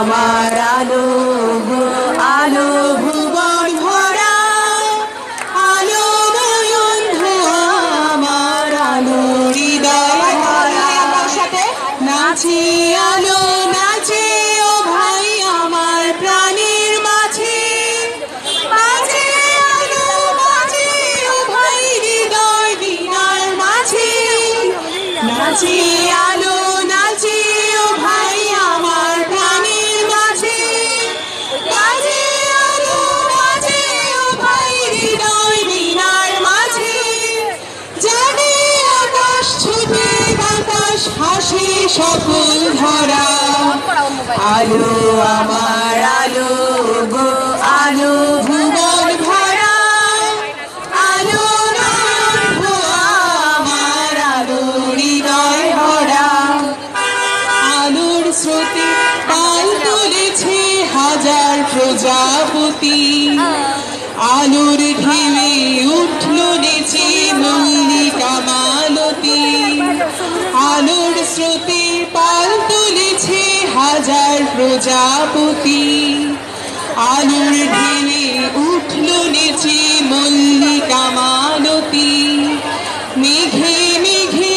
আমার আলো আলো ভুবন ভরা আলো নয়ন ধোয়া আমার আলো হৃদয় ভরা সাথে নাচে আলো নাচে ও ভাই আমার প্রাণের মাঝে নাচে আলো নাচে ও ভাই হৃদয় দিনার মাঝে নাচে আলো নাচে ও ভাই আমার প্রাণের মাঝে নাচে আলো নাচে ও ভাই হৃদয় দিনার মাঝে জানে আকাশ ছুটে বাতাস হাসি সকল ধরা আলো আমার আলো গো আলো ভুবন ভরা আলো নয়ন ভোয়া আমার আলো হৃদয় ভরা আলোর স্রোতে পাল তুলেছে হাজার প্রজাপতি আলোর ঢেউয়ে উঠল নেচে মল্লিকা মালতী আলোর স্রোতে পাল তুলেছে হাজার প্রজাপতি আলোর ঢেউয়ে উঠল নেচে মল্লিকা মালতী মেঘে মেঘে